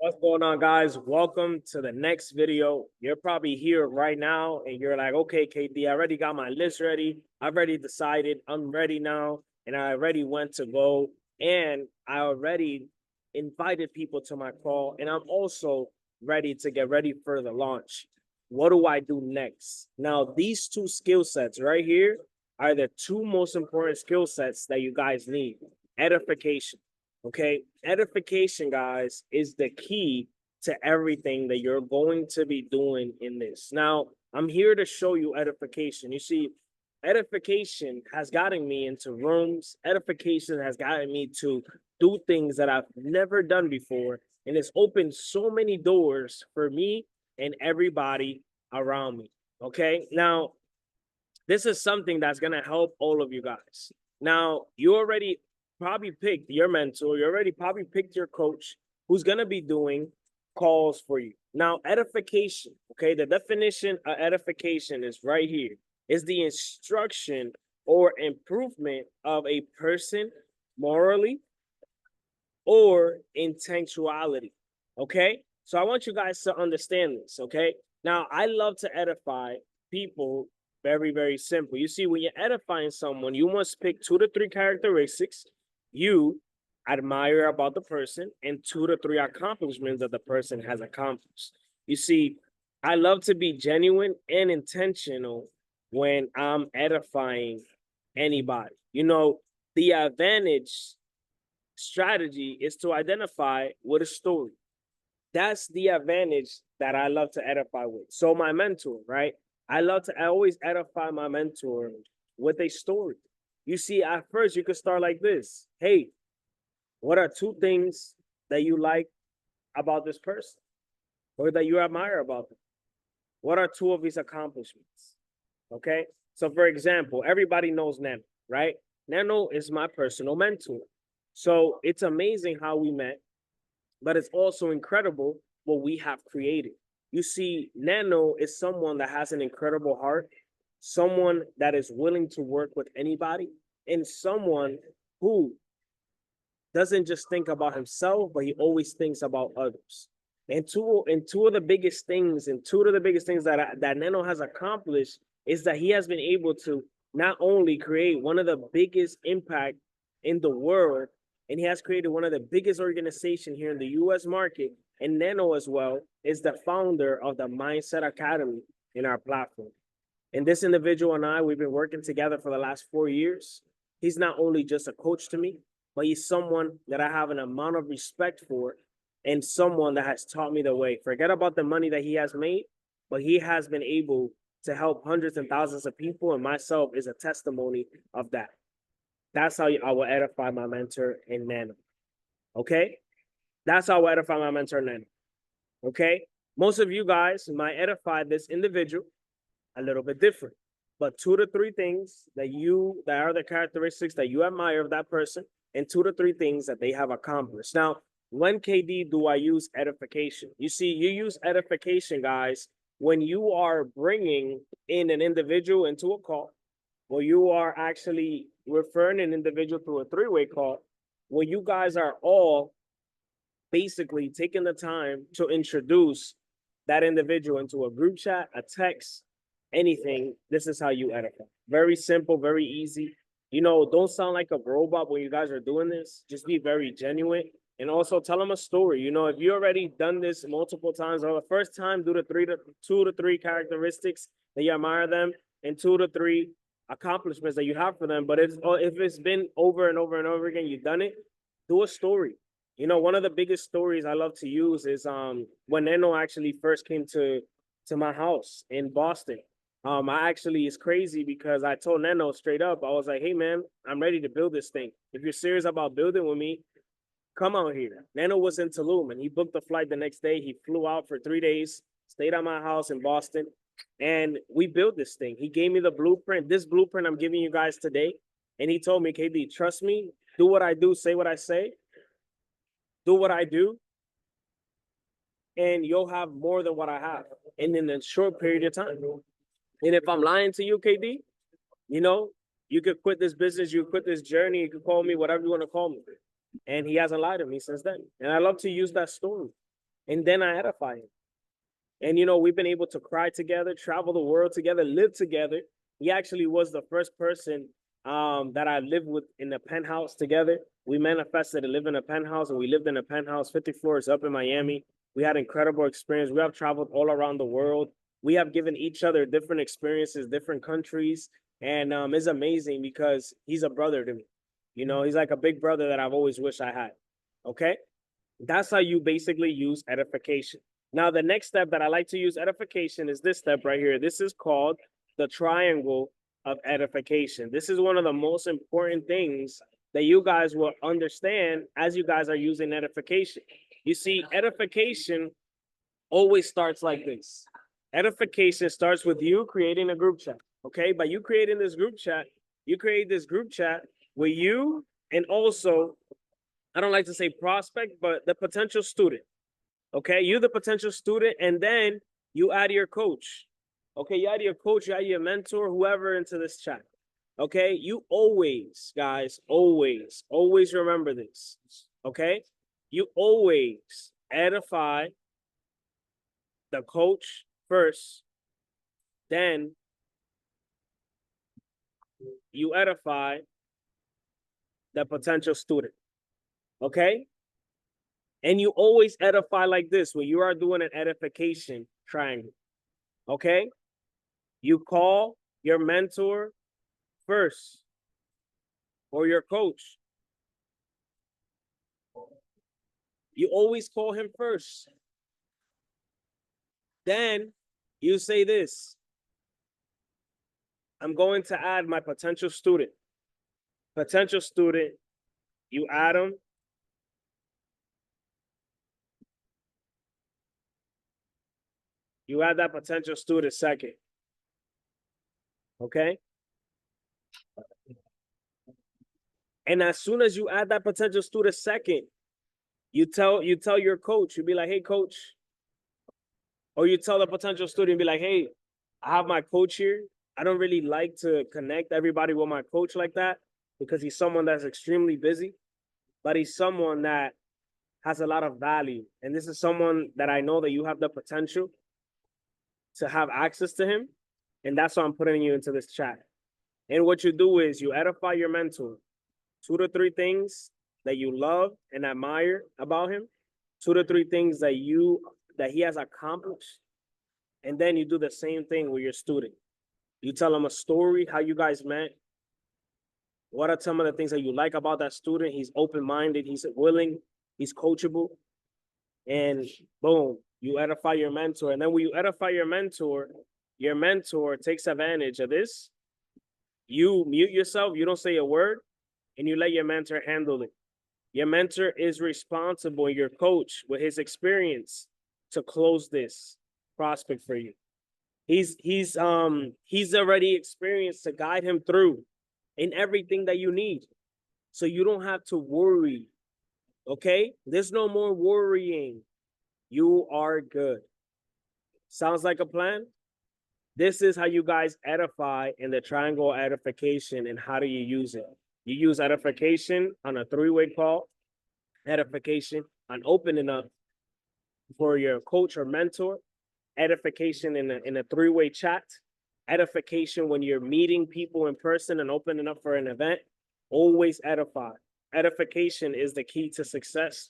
What's going on, guys? Welcome to the next video. You're probably here right now and you're like, okay, KD, I already got my list ready. I've already decided I'm ready now. And I already went to go and I already invited people to my call. And I'm also ready to get ready for the launch. What do I do next? Now, these two skill sets right here are the two most important skill sets that you guys need. Edification. Okay, edification, guys, is the key to everything that you're going to be doing in this. Now, I'm here to show you edification. You see, edification has gotten me into rooms. Edification has gotten me to do things that I've never done before. And it's opened so many doors for me and everybody around me. Okay, now, this is something that's going to help all of you guys. Now, you already probably picked your mentor, you already probably picked your coach who's going to be doing calls for you. Now, edification, okay, the definition of edification is right here. Is the instruction or improvement of a person morally or intentionality, okay? So I want you guys to understand this, okay? Now, I love to edify people very, very simple. You see, when you're edifying someone, you must pick 2 to 3 characteristics you admire about the person and 2 to 3 accomplishments that the person has accomplished. You see, I love to be genuine and intentional when I'm edifying anybody. You know, the advantage strategy is to identify with a story. That's the advantage that I love to edify with. So my mentor, right? I always edify my mentor with a story. You see, at first you could start like this. Hey, what are 2 things that you like about this person or that you admire about them? What are 2 of his accomplishments? Okay. So for example, everybody knows Nano, right? Nano is my personal mentor. So it's amazing how we met, but it's also incredible what we have created. You see, Nano is someone that has an incredible heart, someone that is willing to work with anybody, and someone who doesn't just think about himself, but he always thinks about others. And two of the biggest things, that Nano has accomplished is that he has been able to not only create one of the biggest impact in the world, and he has created one of the biggest organizations here in the US market. And Nano as well is the founder of the Mindset Academy in our platform. And this individual and I, we've been working together for the last 4 years. He's not only just a coach to me, but he's someone that I have an amount of respect for and someone that has taught me the way. Forget about the money that he has made, but he has been able to help hundreds and thousands of people, and myself is a testimony of that. That's how I will edify my mentor in Nano. Okay? That's how I edify my mentor in Nano. Okay? Most of you guys might edify this individual a little bit different. But 2 to 3 things that are the characteristics that you admire of that person, and 2 to 3 things that they have accomplished. Now, when KD do I use edification? You see, you use edification, guys, when you are bringing in an individual into a call, or you are actually referring an individual through a 3-way call, where you guys are all basically taking the time to introduce that individual into a group chat, a text, anything. This is how you edify. Very simple, very easy. You know, don't sound like a robot when you guys are doing this. Just be very genuine. And also tell them a story. You know, if you already done this multiple times, or the first time, do the 2 to 3 characteristics that you admire them, and 2 to 3 accomplishments that you have for them. But if it's been over and over and over again, you've done it, do a story. You know, one of the biggest stories I love to use is when Nano actually first came to my house in Boston. It's crazy because I told Nano straight up, I was like, hey man, I'm ready to build this thing. If you're serious about building with me, come out here. Nano was in Tulum and he booked a flight the next day. He flew out for 3 days, stayed at my house in Boston, and we built this thing. He gave me the blueprint. This blueprint I'm giving you guys today. And he told me, KD, trust me, do what I do, say what I say, do what I do, and you'll have more than what I have. And in a short period of time. And if I'm lying to you, KD, you know, you could quit this business, you quit this journey, you could call me whatever you want to call me. And he hasn't lied to me since then. And I love to use that story. and then I edify him. And, you know, we've been able to cry together, travel the world together, live together. He actually was the first person that I lived with in a penthouse together. We manifested to live in a penthouse, and we lived in a penthouse 50 floors up in Miami. We had incredible experience. We have traveled all around the world. We have given each other different experiences, different countries. And it's amazing because he's a brother to me. You know, he's like a big brother that I've always wished I had. Okay? That's how you basically use edification. Now, the next step that I like to use edification is this step right here. This is called the triangle of edification. This is one of the most important things that you guys will understand as you guys are using edification. You see, edification always starts like this. Edification starts with you creating a group chat. Okay, by you creating this group chat, you create this group chat with you and also, I don't like to say prospect, but the potential student. Okay, you're the potential student, and then you add your coach. Okay, you add your coach, you add your mentor, whoever into this chat. Okay, you always, guys, always remember this. Okay, you always edify the coach first, then you edify the potential student. Okay, and you always edify like this when you are doing an edification triangle. Okay, you call your mentor first or your coach. You always call him first. Then you say this: I'm going to add my potential student. Potential student, you add him. You add that potential student second. Okay? And as soon as you add that potential student second, you tell your coach, you be like, hey, coach. Or you tell the potential student, be like, hey, I have my coach here. I don't really like to connect everybody with my coach like that because he's someone that's extremely busy, but he's someone that has a lot of value. And this is someone that I know that you have the potential to have access to him. And that's why I'm putting you into this chat. And what you do is you edify your mentor. 2 to 3 things that you love and admire about him. 2 to 3 things that he has accomplished. And then you do the same thing with your student. You tell him a story, how you guys met. What are some of the things that you like about that student? He's open-minded, he's willing, he's coachable. And boom, you edify your mentor. And then when you edify your mentor takes advantage of this. You mute yourself, you don't say a word, and you let your mentor handle it. Your mentor is responsible, your coach, with his experience, to close this prospect for you. He's already experienced to guide him through in everything that you need. So you don't have to worry. Okay? There's no more worrying. You are good. Sounds like a plan? This is how you guys edify in the triangle edification. And how do you use it? You use edification on a 3-way call, edification on opening up for your coach or mentor, edification in a 3-way chat, edification when you're meeting people in person and opening up for an event. Always edify. Edification is the key to success.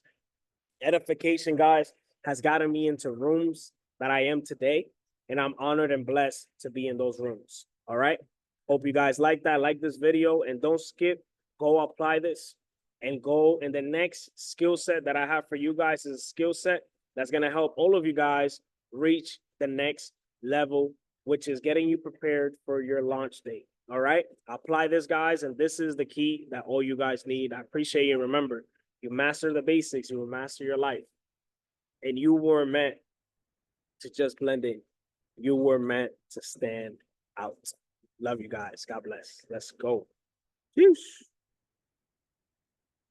Edification, guys, has gotten me into rooms that I am today, and I'm honored and blessed to be in those rooms. All right. Hope you guys like that. Like this video, and don't skip. Go apply this and go. And the next skill set that I have for you guys is a skill set that's going to help all of you guys reach the next level, which is getting you prepared for your launch date. All right. Apply this, guys. And this is the key that all you guys need. I appreciate you. Remember, you master the basics, you will master your life. And you were meant to just blend in. You were meant to stand out. Love you guys. God bless. Let's go. Peace.